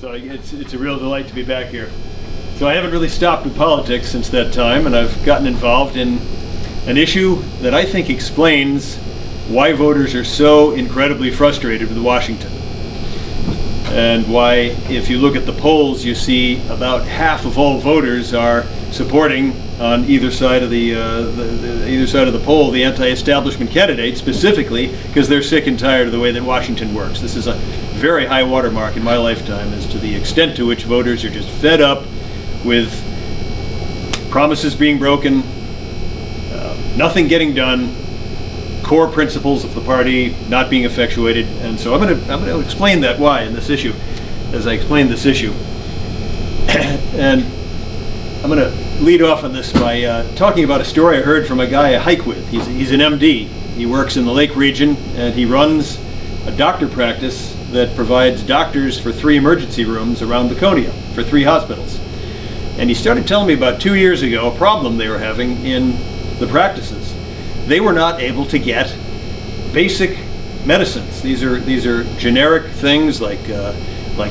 So it's a real delight to be back here. So I haven't really stopped with politics since that time, and I've gotten involved in an issue that I think explains why voters are so incredibly frustrated with Washington. And why, if you look at the polls, you see about half of all voters are supporting on either side of the poll the anti-establishment candidate, specifically because they're sick and tired of the way that Washington works. This is a very high watermark in my lifetime as to the extent to which voters are just fed up with promises being broken, nothing getting done, core principles of the party not being effectuated. And so I'm going to explain that why in this issue, as I explain this issue. And I'm going to lead off on this by talking about a story I heard from a guy I hike with. He's an MD. He works in the Lake region, and he runs a doctor practice that provides doctors for 3 emergency rooms around Laconia, for 3 hospitals. And he started telling me about 2 years ago a problem they were having in the practices. They were not able to get basic medicines. These are generic things like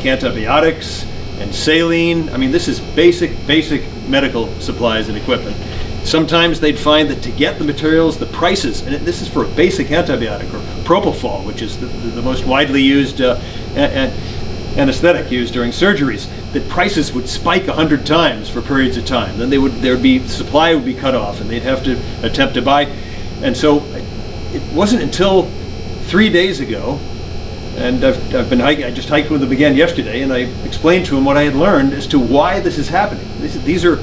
antibiotics and saline. I mean, this is basic medical supplies and equipment. Sometimes they'd find that to get the materials, the prices, and this is for a basic antibiotic, or propofol, which is the most widely used anesthetic used during surgeries, that prices would spike 100 times for periods of time. Then supply would be cut off, and they'd have to attempt to buy. And so it wasn't until 3 days ago, and I've been hiking. I just hiked with them again yesterday, and I explained to him what I had learned as to why this is happening. These are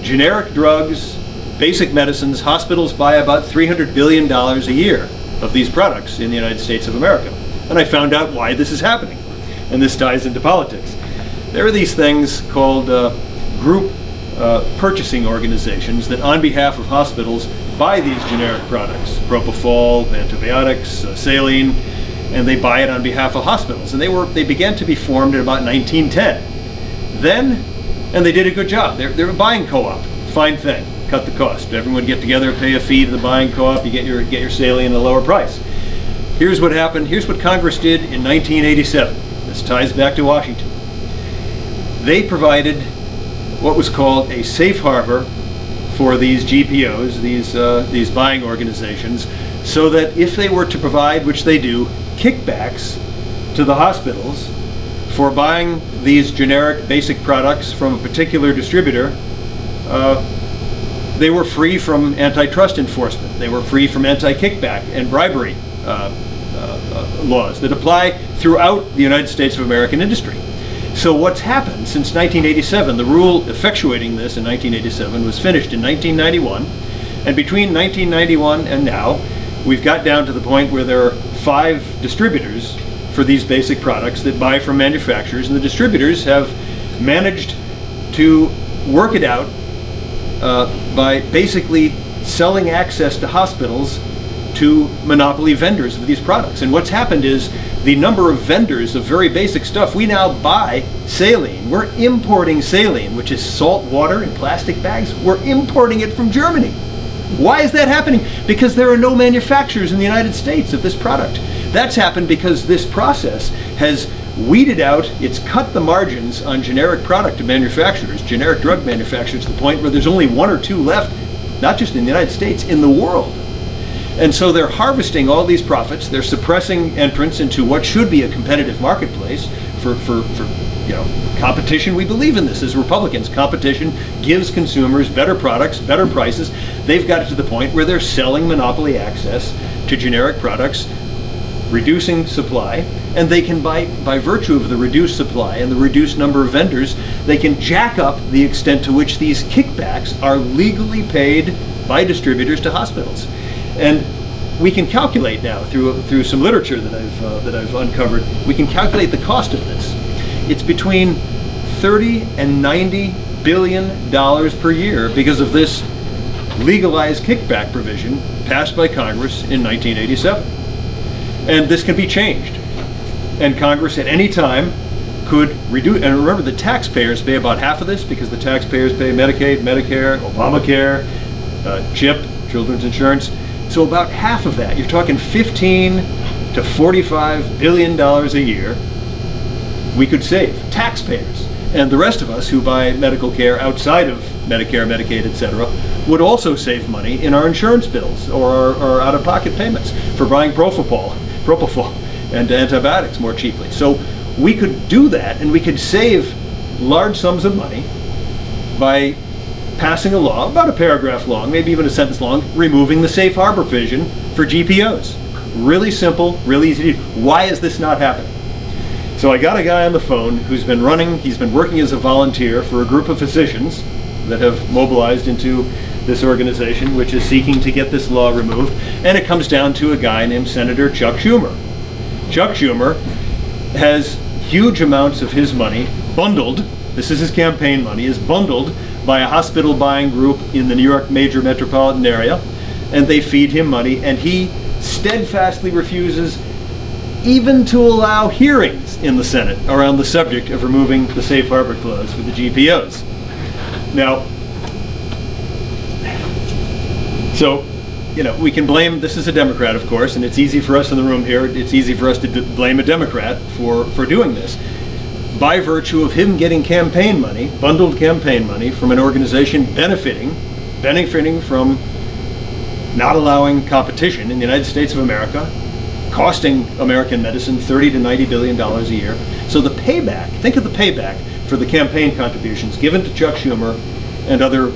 generic drugs, basic medicines. Hospitals buy about $300 billion a year of these products in the United States of America. And I found out why this is happening. And this ties into politics. There are these things called group purchasing organizations that on behalf of hospitals buy these generic products, propofol, antibiotics, saline, and they buy it on behalf of hospitals. And they began to be formed in about 1910. And they did a good job. They're a buying co-op, fine thing, cut the cost. Everyone would get together, pay a fee to the buying co-op, you get your saline at a lower price. Here's what happened, here's what Congress did in 1987. This ties back to Washington. They provided what was called a safe harbor for these GPOs, these buying organizations, so that if they were to provide, which they do, kickbacks to the hospitals for buying these generic basic products from a particular distributor, they were free from antitrust enforcement. They were free from anti-kickback and bribery laws that apply throughout the United States of American industry. So what's happened since 1987, the rule effectuating this in 1987 was finished in 1991, and between 1991 and now, we've got down to the point where there are 5 distributors for these basic products that buy from manufacturers, and the distributors have managed to work it out by basically selling access to hospitals to monopoly vendors of these products. And what's happened is the number of vendors of very basic stuff, we now buy saline. We're importing saline, which is salt water in plastic bags. We're importing it from Germany. Why is that happening? Because there are no manufacturers in the United States of this product. That's happened because this process has weeded out, it's cut the margins on generic product manufacturers, generic drug manufacturers, to the point where there's only 1 or 2 left, not just in the United States, in the world. And so they're harvesting all these profits. They're suppressing entrance into what should be a competitive marketplace for competition. We believe in this as Republicans. Competition gives consumers better products, better prices. They've got it to the point where they're selling monopoly access to generic products, reducing supply, and they can, by virtue of the reduced supply and the reduced number of vendors, they can jack up the extent to which these kickbacks are legally paid by distributors to hospitals. And we can calculate now through some literature that I've uncovered. We can calculate the cost of this. It's between $30 and $90 billion per year because of this legalized kickback provision passed by Congress in 1987. And this can be changed. And Congress at any time could reduce. And remember, the taxpayers pay about half of this because the taxpayers pay Medicaid, Medicare, Obamacare, CHIP, Children's Insurance. So about half of that, you're talking $15 to $45 billion a year, we could save. Taxpayers and the rest of us who buy medical care outside of Medicare, Medicaid, etc., would also save money in our insurance bills or our out-of-pocket payments for buying propofol and antibiotics more cheaply. So we could do that, and we could save large sums of money by passing a law, about a paragraph long, maybe even a sentence long, removing the safe harbor provision for GPOs. Really simple, really easy to do. Why is this not happening? So I got a guy on the phone who's been working as a volunteer for a group of physicians that have mobilized into this organization, which is seeking to get this law removed. And it comes down to a guy named Senator Chuck Schumer. Chuck Schumer has huge amounts of his money bundled, this is his campaign money, is bundled by a hospital buying group in the New York major metropolitan area, and they feed him money, and he steadfastly refuses even to allow hearings in the Senate around the subject of removing the safe harbor clause for the GPOs. Now, so, we can blame, this is a Democrat, of course, and it's easy for us in the room here, it's easy for us to blame a Democrat for doing this. By virtue of him getting campaign money, bundled campaign money, from an organization benefiting from not allowing competition in the United States of America, costing American medicine $30 to $90 billion a year. So the payback, think of the payback for the campaign contributions given to Chuck Schumer and other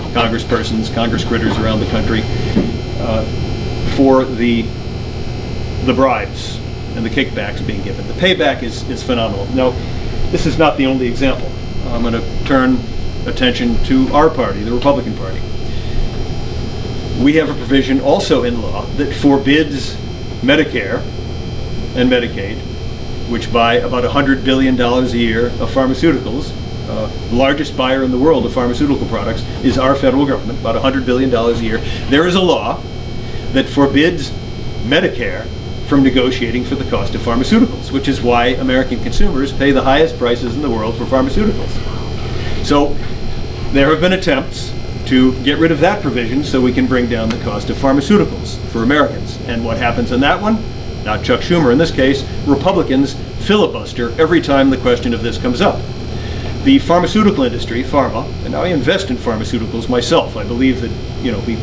congresspersons, Congress critters around the country, for the bribes and the kickbacks being given. The payback is phenomenal. Now, this is not the only example. I'm going to turn attention to our party, the Republican Party. We have a provision also in law that forbids Medicare and Medicaid, which buy about $100 billion a year of pharmaceuticals. The largest buyer in the world of pharmaceutical products is our federal government, about $100 billion a year. There is a law that forbids Medicare from negotiating for the cost of pharmaceuticals, which is why American consumers pay the highest prices in the world for pharmaceuticals. So there have been attempts to get rid of that provision so we can bring down the cost of pharmaceuticals for Americans. And what happens in that one? Not Chuck Schumer in this case, Republicans filibuster every time the question of this comes up. The pharmaceutical industry, pharma, and I invest in pharmaceuticals myself. I believe that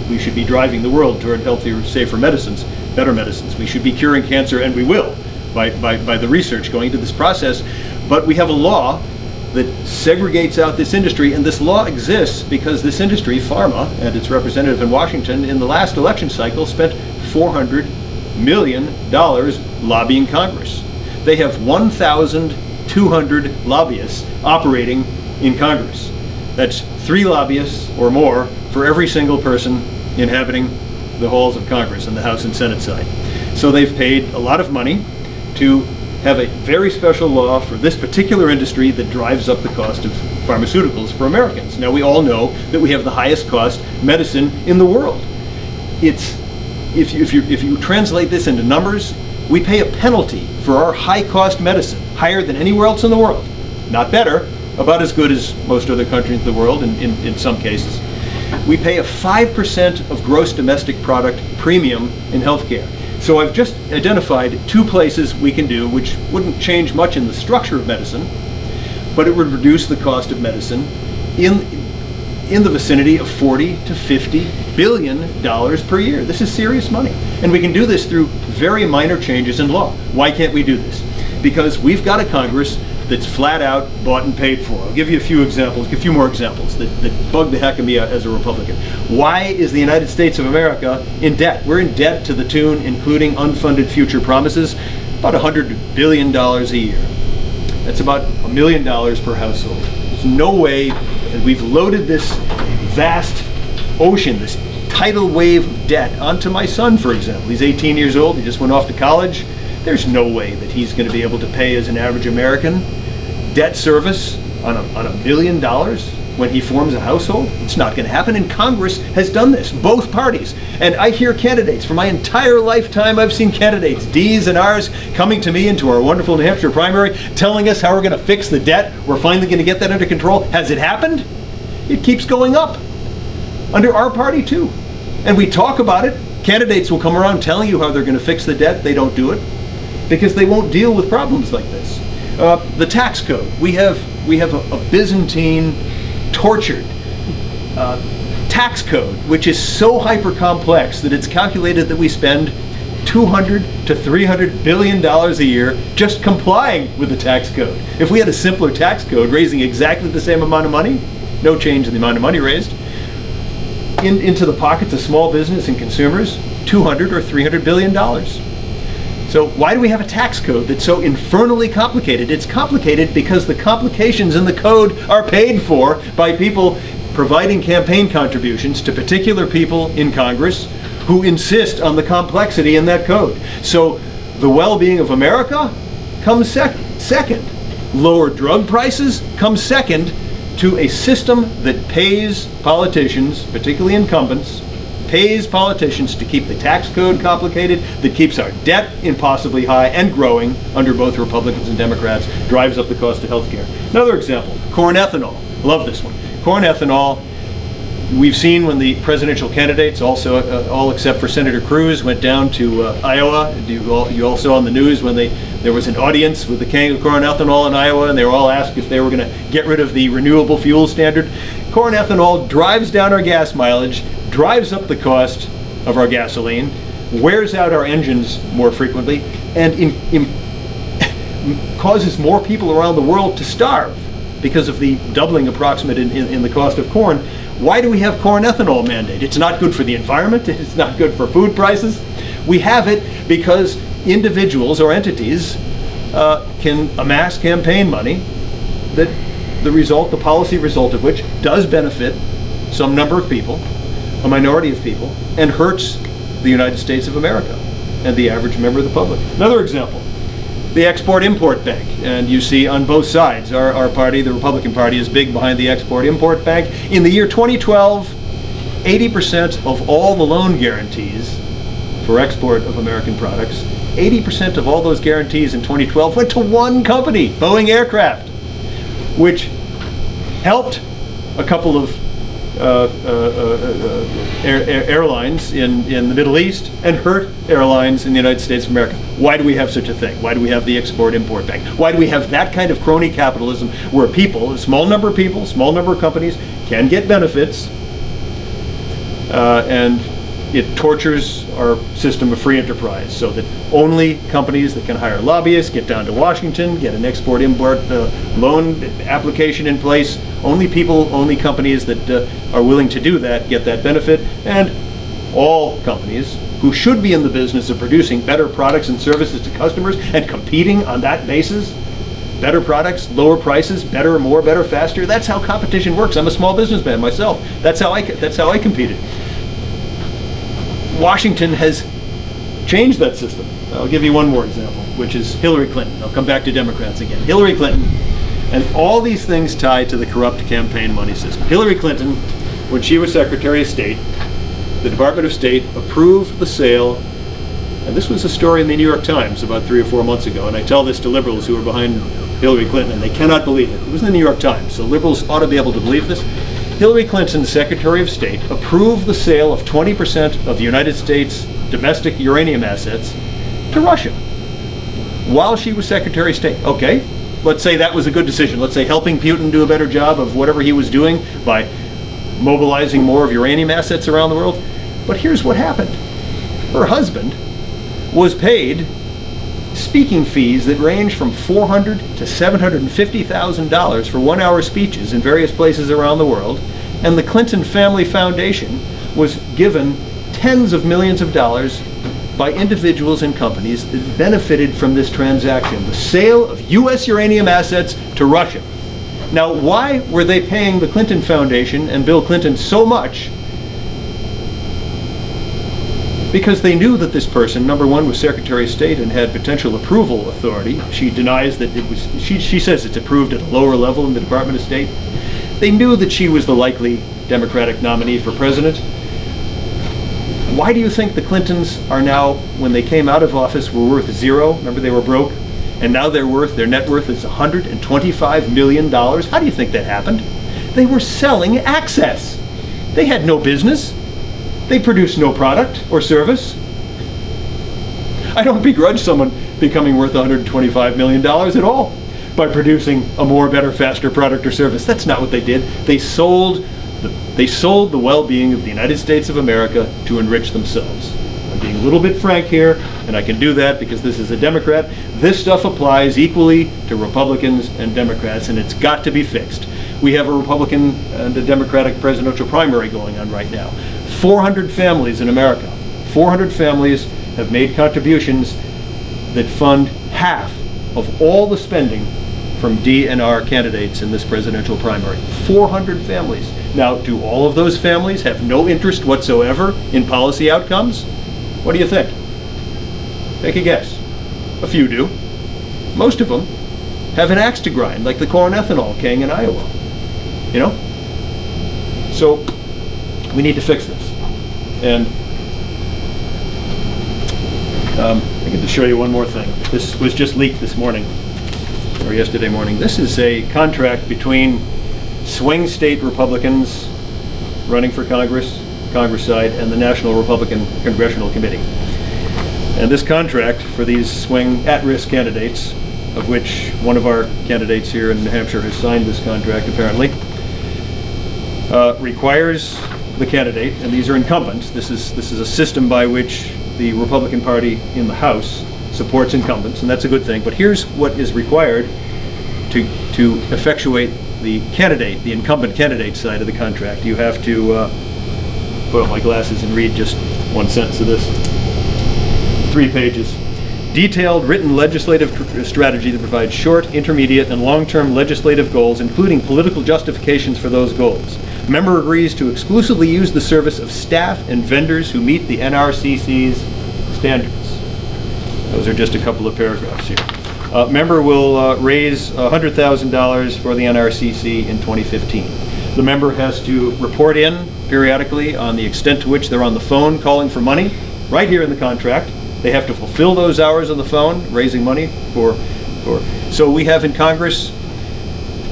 we should be driving the world toward healthier, safer medicines, better medicines. We should be curing cancer, and we will, by the research going into this process. But we have a law that segregates out this industry, and this law exists because this industry, pharma, and its representative in Washington, in the last election cycle spent $400 million lobbying Congress. They have 1,200 lobbyists operating in Congress. That's 3 lobbyists or more for every single person inhabiting the halls of Congress and the House and Senate side. So they've paid a lot of money to have a very special law for this particular industry that drives up the cost of pharmaceuticals for Americans. Now, we all know that we have the highest cost medicine in the world. If you translate this into numbers, we pay a penalty for our high cost medicine, higher than anywhere else in the world. Not better, about as good as most other countries in the world in some cases. We pay a 5% of gross domestic product premium in healthcare. So I've just identified 2 places we can do, which wouldn't change much in the structure of medicine, but it would reduce the cost of medicine in the vicinity of $40 to $50 billion per year. This is serious money. And we can do this through very minor changes in law. Why can't we do this? Because we've got a Congress that's flat out bought and paid for. I'll give you a few more examples that bug the heck of me as a Republican. Why is the United States of America in debt? We're in debt to the tune, including unfunded future promises, about $100 billion a year. That's about $1 million per household. There's no way, and we've loaded this vast ocean, this tidal wave of debt onto my son, for example. He's 18 years old, he just went off to college. There's no way that he's going to be able to pay as an average American debt service on $1 million when he forms a household. It's not going to happen, and Congress has done this, both parties. And I hear candidates, for my entire lifetime I've seen candidates, D's and R's, coming to me into our wonderful New Hampshire primary, telling us how we're going to fix the debt. We're finally going to get that under control. Has it happened? It keeps going up. Under our party too. And we talk about it. Candidates will come around telling you how they're going to fix the debt. They don't do it, because they won't deal with problems like this. The tax code. We have a Byzantine, tortured tax code, which is so hyper complex that it's calculated that we spend $200 to $300 billion a year just complying with the tax code. If we had a simpler tax code raising exactly the same amount of money, no change in the amount of money raised, into the pockets of small business and consumers, $200 or $300 billion. So why do we have a tax code that's so infernally complicated? It's complicated because the complications in the code are paid for by people providing campaign contributions to particular people in Congress who insist on the complexity in that code. So the well-being of America comes second. Lower drug prices comes second to a system that pays politicians, particularly incumbents, pays politicians to keep the tax code complicated, that keeps our debt impossibly high and growing under both Republicans and Democrats, drives up the cost of health care. Another example, corn ethanol. Love this one. Corn ethanol. We've seen when the presidential candidates, also all except for Senator Cruz, went down to Iowa. You all saw on the news when there was an audience with the can of corn ethanol in Iowa, and they were all asked if they were going to get rid of the renewable fuel standard. Corn ethanol drives down our gas mileage, drives up the cost of our gasoline, wears out our engines more frequently, and causes more people around the world to starve because of the doubling approximate in the cost of corn. Why do we have corn ethanol mandate? It's not good for the environment. It's not good for food prices. We have it because individuals or entities can amass campaign money that the policy result of which does benefit some number of people, a minority of people, and hurts the United States of America and the average member of the public. Another example, the Export-Import Bank. And you see on both sides, our party, the Republican Party, is big behind the Export-Import Bank. In the year 2012, 80% of all the loan guarantees for export of American products, 80% of all those guarantees in 2012 went to one company, Boeing Aircraft, which helped a couple of airlines in the Middle East and hurt airlines in the United States of America. Why do we have such a thing? Why do we have the Export-Import Bank? Why do we have that kind of crony capitalism where people, a small number of people, small number of companies can get benefits and it tortures our system of free enterprise so that only companies that can hire lobbyists, get down to Washington, get an export-import loan application in place, only companies that are willing to do that get that benefit, and all companies who should be in the business of producing better products and services to customers and competing on that basis, better products, lower prices, better, more, better, faster. That's how competition works. I'm a small businessman myself. That's how I competed. Washington has changed that system. I'll give you one more example, which is Hillary Clinton. I'll come back to Democrats again. Hillary Clinton, and all these things tied to the corrupt campaign money system. Hillary Clinton, when she was Secretary of State, the Department of State approved the sale, and this was a story in the New York Times about 3 or 4 months ago, and I tell this to liberals who are behind Hillary Clinton, and they cannot believe it. It was in the New York Times, so liberals ought to be able to believe this. Hillary Clinton, Secretary of State, approved the sale of 20% of the United States domestic uranium assets to Russia while she was Secretary of State. Okay, let's say that was a good decision. Let's say helping Putin do a better job of whatever he was doing by mobilizing more of uranium assets around the world. But here's what happened. Her husband was paid speaking fees that range from $400,000 to $750,000 for 1-hour speeches in various places around the world, and the Clinton Family Foundation was given tens of millions of dollars by individuals and companies that benefited from this transaction, the sale of U.S. uranium assets to Russia. Now, why were they paying the Clinton Foundation and Bill Clinton so much? Because they knew that this person, number one, was Secretary of State and had potential approval authority. She denies that it was, she says it's approved at a lower level in the Department of State. They knew that she was the likely Democratic nominee for president. Why do you think the Clintons are now, when they came out of office, were worth zero? Remember, they were broke? And now their net worth is $125 million. How do you think that happened? They were selling access. They had no business. They produced no product or service. I don't begrudge someone becoming worth $125 million at all. by producing a more, better, faster product or service. That's not what they did. They sold the well-being of the United States of America to enrich themselves. I'm being a little bit frank here, and I can do that because this is a Democrat. This stuff applies equally to Republicans and Democrats, and it's got to be fixed. We have a Republican and a Democratic presidential primary going on right now. 400 families in America, 400 families have made contributions that fund half of all the spending from DNR candidates in this presidential primary. 400 families. Now, do all of those families have no interest whatsoever in policy outcomes? What do you think? Take a guess. A few do. Most of them have an axe to grind, like the corn ethanol king in Iowa. You know? So, we need to fix this. And I get to show you one more thing. This was just leaked this morning, or yesterday morning. This is a contract between swing state Republicans running for Congress side, and the National Republican Congressional Committee. And this contract for these swing at-risk candidates, of which one of our candidates here in New Hampshire has signed this contract apparently, requires the candidate, and these are incumbents. This is a system by which the Republican Party in the House supports incumbents, and that's a good thing. But here's what is required to effectuate the incumbent candidate side of the contract. You have to put on my glasses and read just one sentence of this. 3 pages. Detailed written legislative strategy that provides short, intermediate, and long-term legislative goals, including political justifications for those goals. Member agrees to exclusively use the service of staff and vendors who meet the NRCC's standards. Those are just a couple of paragraphs here. Member will raise $100,000 for the NRCC in 2015. The member has to report in periodically on the extent to which they're on the phone calling for money, right here in the contract. They have to fulfill those hours on the phone, raising money for. So we have in Congress,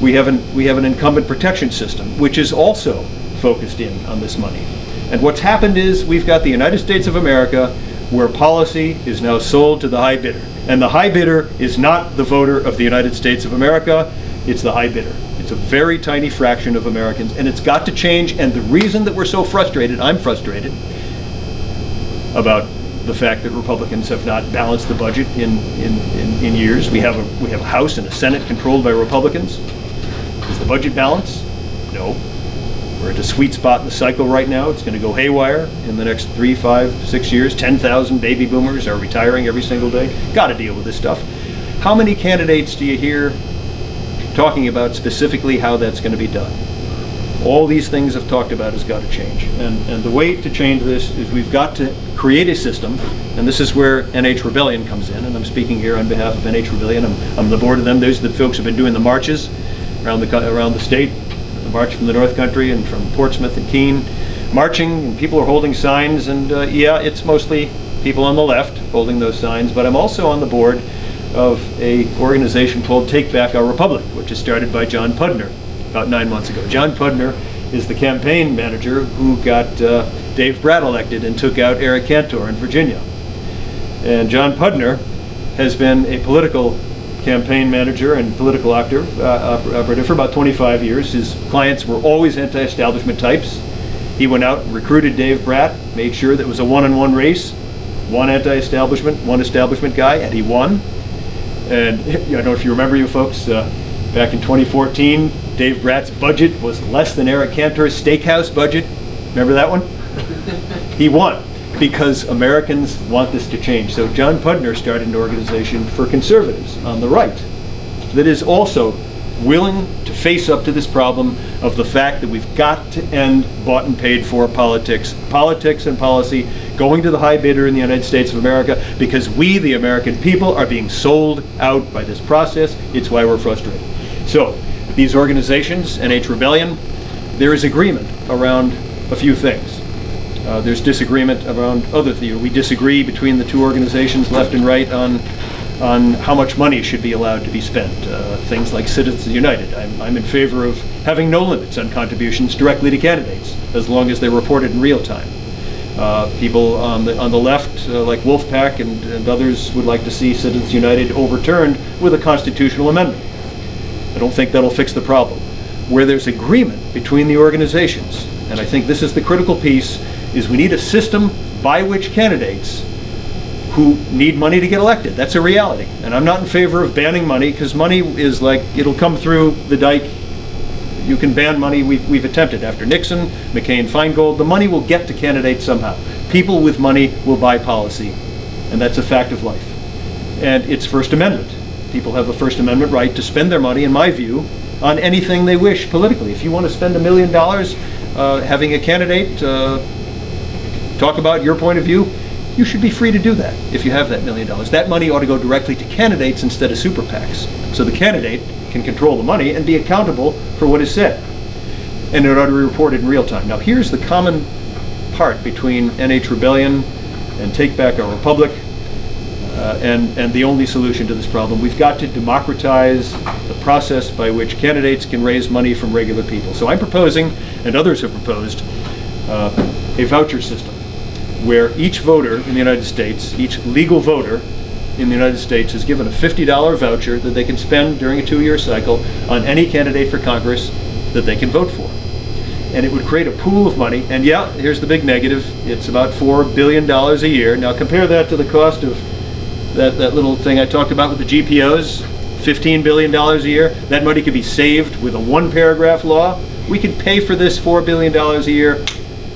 we have an incumbent protection system, which is also focused in on this money. And what's happened is we've got the United States of America where policy is now sold to the high bidder. And the high bidder is not the voter of the United States of America, it's the high bidder. It's a very tiny fraction of Americans, and it's got to change. And the reason that we're so frustrated, I'm frustrated about the fact that Republicans have not balanced the budget in years. We have a House and a Senate controlled by Republicans. Is the budget balanced? No. We're at a sweet spot in the cycle right now. It's going to go haywire in the next 3, 5, 6 years. 10,000 baby boomers are retiring every single day. Got to deal with this stuff. How many candidates do you hear talking about specifically how that's going to be done? All these things I've talked about has got to change. And the way to change this is we've got to create a system, and this is where NH Rebellion comes in, and I'm speaking here on behalf of NH Rebellion. I'm the board of them. Those are the folks who have been doing the marches around the state, the march from the North Country and from Portsmouth and Keene, marching, and people are holding signs, and yeah, it's mostly people on the left holding those signs, but I'm also on the board of a organization called Take Back Our Republic, which is started by John Pudner about 9 months ago. John Pudner is the campaign manager who got Dave Bratt elected and took out Eric Cantor in Virginia. And John Pudner has been a political campaign manager and political operative for about 25 years. His clients were always anti-establishment types. He went out and recruited Dave Bratt, made sure that it was a one-on-one race, one anti-establishment, one establishment guy, and he won. And I don't know if you remember, you folks, back in 2014, Dave Bratt's budget was less than Eric Cantor's steakhouse budget. Remember that one? He won because Americans want this to change. So John Pudner started an organization for conservatives on the right that is also willing to face up to this problem of the fact that we've got to end bought and paid for politics and policy going to the high bidder in the United States of America, because we, the American people, are being sold out by this process. It's why we're frustrated. So these organizations, NH Rebellion, there is agreement around a few things. There's disagreement around other things. We disagree between the two organizations, left and right, on how much money should be allowed to be spent. Things like Citizens United. I'm in favor of having no limits on contributions directly to candidates, as long as they're reported in real time. People on the left, like Wolfpack and others, would like to see Citizens United overturned with a constitutional amendment. I don't think that'll fix the problem. Where there's agreement between the organizations, and I think this is the critical piece, is we need a system by which candidates who need money to get elected. That's a reality. And I'm not in favor of banning money, because money is like, it'll come through the dike. You can ban money. We've attempted. After Nixon, McCain, Feingold, the money will get to candidates somehow. People with money will buy policy, and that's a fact of life. And it's First Amendment. People have a First Amendment right to spend their money, in my view, on anything they wish politically. If you want to spend $1 million having a candidate talk about your point of view, you should be free to do that if you have that $1 million. That money ought to go directly to candidates instead of super PACs. So the candidate can control the money and be accountable for what is said. And it ought to be reported in real time. Now here's the common part between NH Rebellion and Take Back Our Republic and the only solution to this problem. We've got to democratize the process by which candidates can raise money from regular people. So I'm proposing, and others have proposed, a voucher system, where each voter in the United States, each legal voter in the United States is given a $50 voucher that they can spend during a 2-year cycle on any candidate for Congress that they can vote for. And it would create a pool of money, and yeah, here's the big negative, it's about $4 billion a year. Now compare that to the cost of that little thing I talked about with the GPOs, $15 billion a year. That money could be saved with a 1-paragraph law. We could pay for this $4 billion a year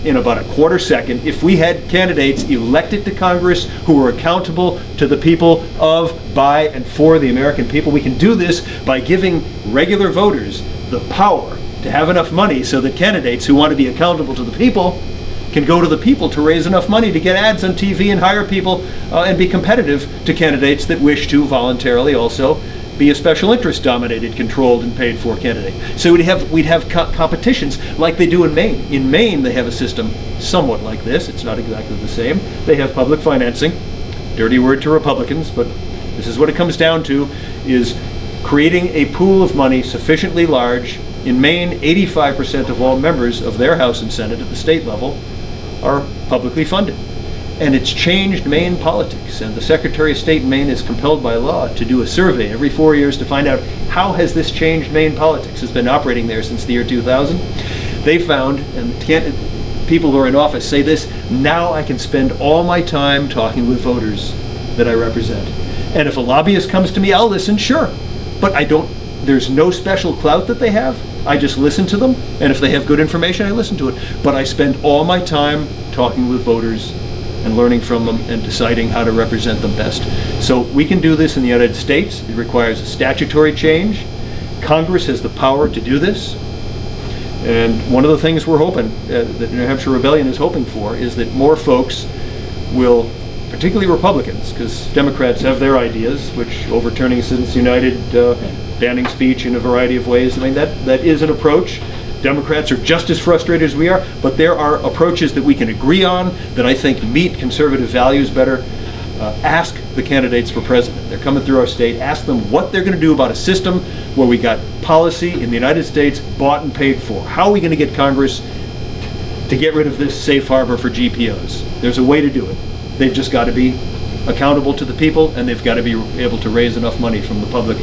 in about a quarter second if we had candidates elected to Congress who were accountable to the people of, by, and for the American people. We can do this by giving regular voters the power to have enough money so that candidates who want to be accountable to the people can go to the people to raise enough money to get ads on TV and hire people and be competitive to candidates that wish to voluntarily also be a special interest dominated, controlled, and paid for candidate. So we'd have competitions like they do in Maine. In Maine, they have a system somewhat like this. It's not exactly the same. They have public financing. Dirty word to Republicans, but this is what it comes down to, is creating a pool of money sufficiently large. In Maine, 85% of all members of their House and Senate at the state level are publicly funded. And it's changed Maine politics, and the Secretary of State in Maine is compelled by law to do a survey every 4 years to find out how has this changed Maine politics. It's been operating there since the year 2000. They found, and people who are in office say this, now I can spend all my time talking with voters that I represent. And if a lobbyist comes to me, I'll listen, sure. But there's no special clout that they have. I just listen to them, and if they have good information, I listen to it. But I spend all my time talking with voters and learning from them and deciding how to represent them best. So we can do this in the United States. It requires a statutory change. Congress has the power to do this. And one of the things we're hoping, that New Hampshire Rebellion is hoping for, is that more folks will, particularly Republicans, because Democrats have their ideas, which overturning Citizens United, banning speech in a variety of ways. I mean, that is an approach. Democrats are just as frustrated as we are, but there are approaches that we can agree on that I think meet conservative values better. Ask the candidates for president. They're coming through our state. Ask them what they're going to do about a system where we got policy in the United States bought and paid for. How are we going to get Congress to get rid of this safe harbor for GPOs? There's a way to do it. They've just got to be accountable to the people, and they've got to be able to raise enough money from the public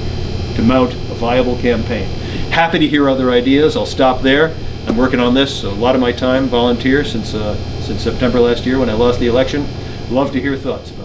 to mount a viable campaign. Happy to hear other ideas. I'll stop there. I'm working on this. So a lot of my time, volunteer since September last year when I lost the election. Love to hear thoughts about it.